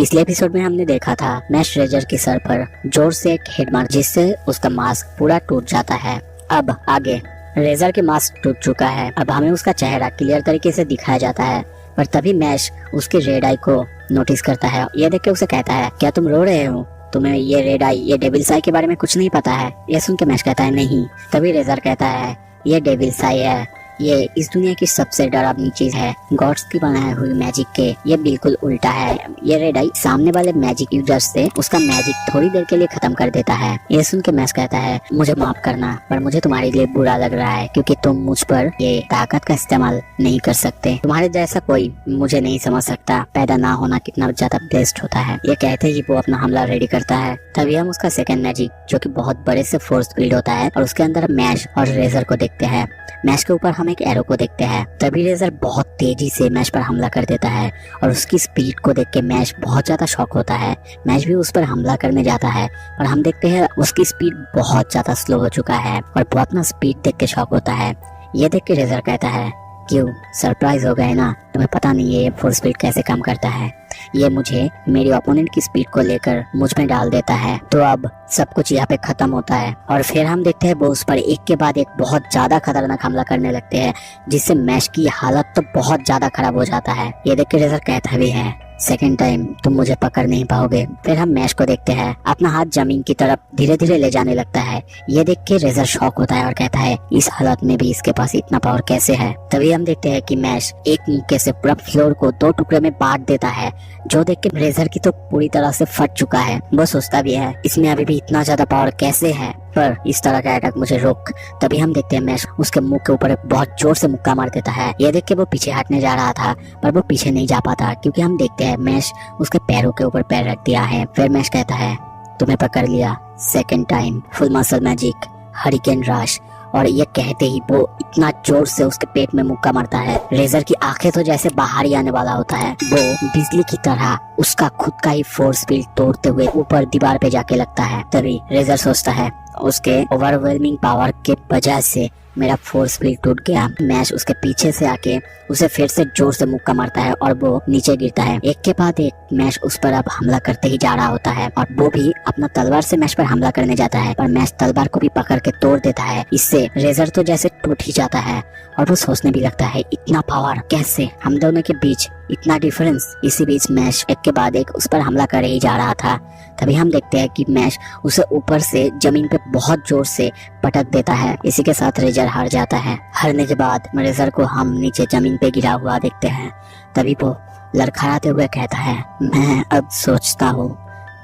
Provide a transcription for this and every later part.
पिछले एपिसोड में हमने देखा था मैश रेजर के सर पर जोर से एक हिट मार जिससे उसका मास्क पूरा टूट जाता है। अब आगे रेजर के मास्क टूट चुका है। अब हमें उसका चेहरा क्लियर तरीके से दिखाया जाता है, पर तभी मैश उसके रेड आई को नोटिस करता है। ये देख के उसे कहता है, क्या तुम रो रहे हो? तुम्हें ये रेड आई, ये डेविल्स आई के बारे में कुछ नहीं पता है? ये सुन के मैश कहता है, नहीं। तभी रेजर कहता है, ये डेविल्स आई है, ये इस दुनिया की सबसे डरावनी चीज है, गॉड्स की बनाई हुई मैजिक के ये बिल्कुल उल्टा है। ये रेड आई सामने वाले मैजिक यूजर से उसका मैजिक थोड़ी देर के लिए खत्म कर देता है। ये सुन के मैश कहता है, मुझे माफ करना, पर मुझे तुम्हारे लिए बुरा लग रहा है क्योंकि तुम मुझ पर ये ताकत का इस्तेमाल नहीं कर सकते। तुम्हारे जैसा कोई मुझे नहीं समझ सकता, पैदा ना होना कितना ज्यादा बेस्ट होता है। ये कहते ही वो अपना हमला रेडी करता है। तभी हम उसका सेकंड मैजिक जो कि बहुत बड़े से फोर्स फील्ड होता है और उसके अंदर मैश और रेजर को देखते हैं। मैश के ऊपर हम एक एरो को देखते हैं। तभी रेजर बहुत तेजी से मैश पर हमला कर देता है और उसकी स्पीड को देख के मैश बहुत ज्यादा शॉक होता है। मैश भी उस पर हमला करने जाता है और हम देखते हैं उसकी स्पीड बहुत ज्यादा स्लो हो चुका है और वो अपना स्पीड देख के शॉक होता है। ये देख के रेजर कहता है, क्यों सरप्राइज हो गए ना? तुम्हें पता नहीं है ये फोर्स फील्ड कैसे काम करता है? ये मुझे मेरी ओपोनेंट की स्पीड को लेकर मुझ में डाल देता है। तो अब सब कुछ यहाँ पे खत्म होता है और फिर हम देखते हैं वो उस पर एक के बाद एक बहुत ज्यादा खतरनाक हमला करने लगते हैं, जिससे मैश की हालत तो बहुत ज्यादा खराब हो जाता है। ये देख के रेजर कहता भी है, सेकेंड टाइम तुम मुझे पकड़ नहीं पाओगे। फिर हम मैश को देखते हैं अपना हाथ जमीन की तरफ धीरे धीरे ले जाने लगता है। ये देख के रेजर शॉक होता है और कहता है, इस हालत में भी इसके पास इतना पावर कैसे है? तभी हम देखते हैं कि मैश एक मुक्के से पूरा फ्लोर को दो टुकड़े में बांट देता है, जो देख के रेजर की तो पूरी तरह से फट चुका है। वो सोचता भी है, इसमें अभी भी इतना ज्यादा पावर कैसे है, पर इस तरह का अटैक मुझे रोक। तभी हम देखते हैं मैश उसके मुंह के ऊपर बहुत जोर से मुक्का मार देता है। ये देख के वो पीछे हटने जा रहा था, पर वो पीछे नहीं जा पाता क्योंकि हम देखते हैं मैश उसके पैरों के ऊपर पैर रख दिया है। फिर मैश कहता है, तुम्हें पकड़ लिया, second time full muscle magic hurricane rush. और ये कहते ही वो इतना जोर से उसके पेट में मुक्का मारता है, रेजर की आंखें तो जैसे बाहर ही आने वाला होता है। वो बिजली की तरह उसका खुद का ही फोर्स फील्ड तोड़ते हुए ऊपर दीवार पे जाके लगता है। तभी रेजर सोचता है, उसके ओवरवेलमिंग पावर के वजह से मेरा फोर्स फील्ड टूट गया। मैश उसके पीछे से आके उसे फिर से जोर से मुक्का मारता है और वो नीचे गिरता है। एक के बाद एक मैश उस पर अब हमला करते ही जा रहा होता है और वो भी अपना तलवार से मैश पर हमला करने जाता है, पर मैश तलवार को भी पकड़ के तोड़ देता है। इससे रेजर तो जैसे टूट ही जाता है और वो सोचने भी लगता है, इतना पावर कैसे? हम दोनों के बीच इतना डिफरेंस। इसी बीच मैश एक के बाद एक उस पर हमला कर ही जा रहा था। तभी हम देखते हैं कि मैश उसे ऊपर से जमीन पे बहुत जोर से पटक देता है। इसी के साथ रेजर हार जाता है। हारने के बाद रेजर को हम नीचे जमीन पे गिरा हुआ देखते हैं। तभी वो लड़खड़ाते हुए कहता है, मैं अब सोचता हूँ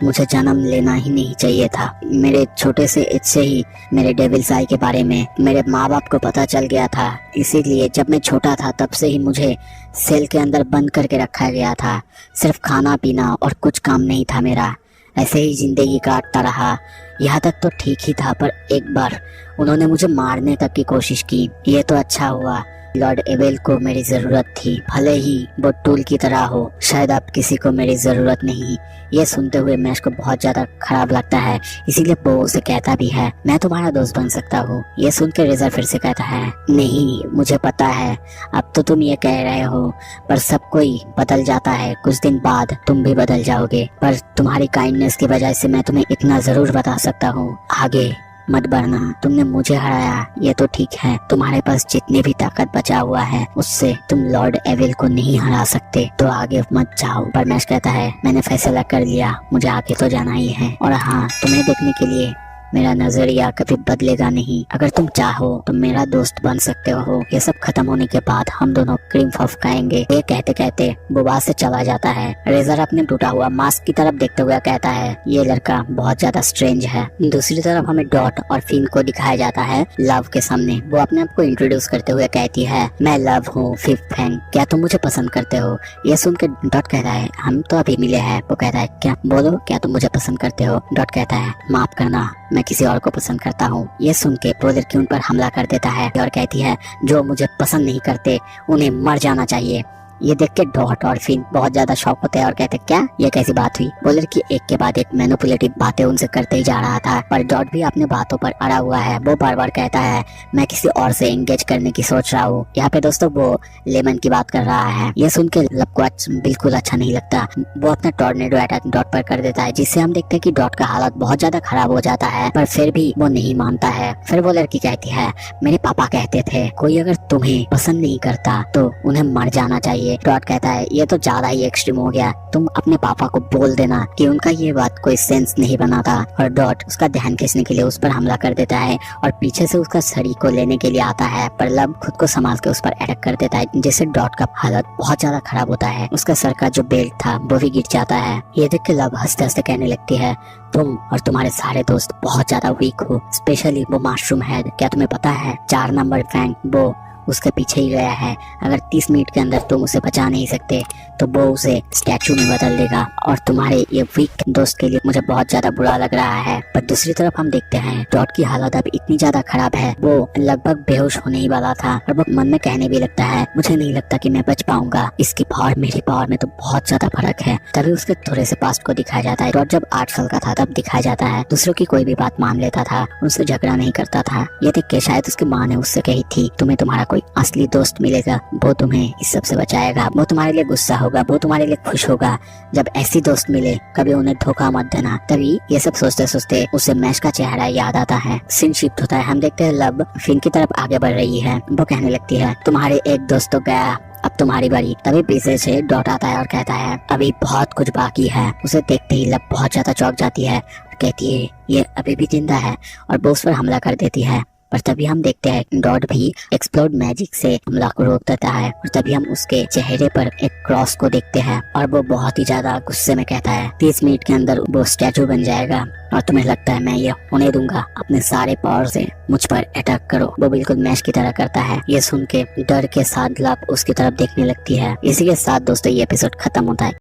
मुझे जन्म लेना ही नहीं चाहिए था। मेरे छोटे से एज से ही मेरे डेविल्स आई के बारे में मेरे माँ बाप को पता चल गया था, इसीलिए जब मैं छोटा था तब से ही मुझे सेल के अंदर बंद करके रखा गया था। सिर्फ खाना पीना और कुछ काम नहीं था मेरा। ऐसे ही जिंदगी काटता रहा। यहाँ तक तो ठीक ही था, पर एक बार उन्होंने मुझे मारने तक की कोशिश की। ये तो अच्छा हुआ लॉर्ड एवेल को मेरी जरूरत थी, भले ही वो टूल की तरह हो। शायद अब किसी को मेरी जरूरत नहीं। ये सुनते हुए मैश को बहुत ज्यादा खराब लगता है, इसीलिए वो उसे कहता भी है, मैं तुम्हारा दोस्त बन सकता हूँ। ये सुन के रेजर फिर से कहता है, नहीं मुझे पता है, अब तो तुम ये कह रहे हो, पर सब कोई बदल जाता है। कुछ दिन बाद तुम भी बदल जाओगे, पर तुम्हारी काइंडनेस की वजह से मैं तुम्हें इतना जरूर बता सकता हूँ, आगे मत बढ़ना। तुमने मुझे हराया ये तो ठीक है, तुम्हारे पास जितनी भी ताकत बचा हुआ है उससे तुम लॉर्ड एविल को नहीं हरा सकते, तो आगे मत जाओ। पर मैश कहता है, मैंने फैसला कर लिया, मुझे आगे तो जाना ही है। और हाँ, तुम्हें देखने के लिए मेरा नजरिया कभी बदलेगा नहीं। अगर तुम चाहो तो मेरा दोस्त बन सकते हो। ये सब खत्म होने के बाद हम दोनों क्रीम पफ खाएंगे। ये कहते कहते वो वहाँ से चला जाता है। रेजर अपने टूटा हुआ मास्क की तरफ देखते हुए कहता है, ये लड़का बहुत ज्यादा स्ट्रेंज है। दूसरी तरफ हमें डॉट और फिन को दिखाया जाता है लव के सामने। वो अपने आप को इंट्रोड्यूस करते हुए कहती है, मैं लव हूँ फिफ्थ फैंग, क्या तुम मुझे पसंद करते हो? ये सुन के डॉट कहता है, हम तो अभी मिले हैं। वो कहता है, क्या बोलो, क्या तुम मुझे पसंद करते हो? डॉट कहता है, माफ करना, मैं किसी और को पसंद करता हूँ। ये सुन के वो लड़की उन पर हमला कर देता है और कहती है, जो मुझे पसंद नहीं करते उन्हें मर जाना चाहिए। ये देख के डॉट और फिन बहुत ज्यादा शॉक होते हैं और कहते क्या ये कैसी बात हुई। वो लड़की एक के बाद एक मैनिपुलेटिव बातें उनसे करते ही जा रहा था, पर डॉट भी अपने बातों पर अड़ा हुआ है। वो बार बार कहता है मैं किसी और से एंगेज करने की सोच रहा हूँ। यहाँ पे दोस्तों वो लेमन की बात कर रहा है। ये सुन के लब को बिल्कुल अच्छा नहीं लगता। वो अपना टॉर्नेडो अटैक डॉट पर कर देता है, जिससे हम देखते हैं कि डॉट का हालत बहुत ज्यादा खराब हो जाता है, पर फिर भी वो नहीं मानता है। फिर वो लड़की कहती है मेरे पापा कहते थे कोई अगर तुम्हें पसंद नहीं करता तो उन्हें मर जाना चाहिए। डॉट कहता है ये तो ज्यादा ही एक्सट्रीम हो गया, तुम अपने पापा को बोल देना कि उनका ये बात कोई सेंस नहीं बना था। और डॉट उसका ध्यान खींचने के लिए उस पर हमला कर देता है और पीछे से उसका छड़ी को लेने के लिए आता है, पर लब खुद को संभाल के उस पर अटैक कर देता है, जिससे डॉट का हालत बहुत ज्यादा खराब होता है। उसका सर का जो बेल्ट था वो भी गिर जाता है। ये देख के लब हंसते हंसते कहने लगती है तुम और तुम्हारे सारे दोस्त बहुत ज्यादा वीक हो, स्पेशली वो मशरूम हेड। क्या तुम्हें पता है 4 नंबर फैंग वो उसके पीछे ही गया है। अगर 30 मिनट के अंदर तुम उसे बचा नहीं सकते तो वो उसे स्टैचू में बदल देगा। और तुम्हारे ये वीक दोस्त के लिए मुझे बहुत ज्यादा बुरा लग रहा है। पर दूसरी तरफ हम देखते हैं डॉट की हालत अब इतनी ज्यादा खराब है, वो लगभग बेहोश होने ही वाला था। और वो मन में कहने भी लगता है मुझे नहीं लगता कि मैं बच पाऊंगा, इसकी पावर मेरी पावर में तो बहुत ज्यादा फर्क है। तभी उसके थोड़े से पास्ट को दिखाया जाता है। डॉट जब 8 साल का था तब दिखाया जाता है दूसरों की कोई भी बात मान लेता था, उनसे झगड़ा नहीं करता था। ये देख के शायद उसकी माँ ने उससे कही थी तुम्हें तुम्हारा कोई असली दोस्त मिलेगा, वो तुम्हें इस सब से बचाएगा, वो तुम्हारे लिए गुस्सा होगा, वो तुम्हारे लिए खुश होगा। जब ऐसी दोस्त मिले कभी उन्हें धोखा मत देना। तभी ये सब सोचते सोचते उसे मैश का चेहरा याद आता है। सीन शिफ्ट होता है, हम देखते हैं लब फिन की तरफ आगे बढ़ रही है। वो कहने लगती है तुम्हारे एक दोस्त तो गया, अब तुम्हारी बारी। तभी पीछे से डॉट आता है और कहता है अभी बहुत कुछ बाकी है। उसे देखते ही लब बहुत ज्यादा चौंक जाती है, कहती है ये अभी भी जिंदा है, और वो उस पर हमला कर देती है। पर तभी हम देखते हैं डॉट भी एक्सप्लोड मैजिक से हमला को रोक देता है। और तभी हम उसके चेहरे पर एक क्रॉस को देखते हैं और वो बहुत ही ज्यादा गुस्से में कहता है 30 मिनट के अंदर वो स्टैचू बन जाएगा और तुम्हें लगता है मैं ये होने दूंगा, अपने सारे पावर से मुझ पर अटैक करो। वो बिल्कुल मैश की तरह करता है। ये सुन के डर के साथ लब उसकी तरफ देखने लगती है। इसी के साथ दोस्तों ये एपिसोड खत्म होता है।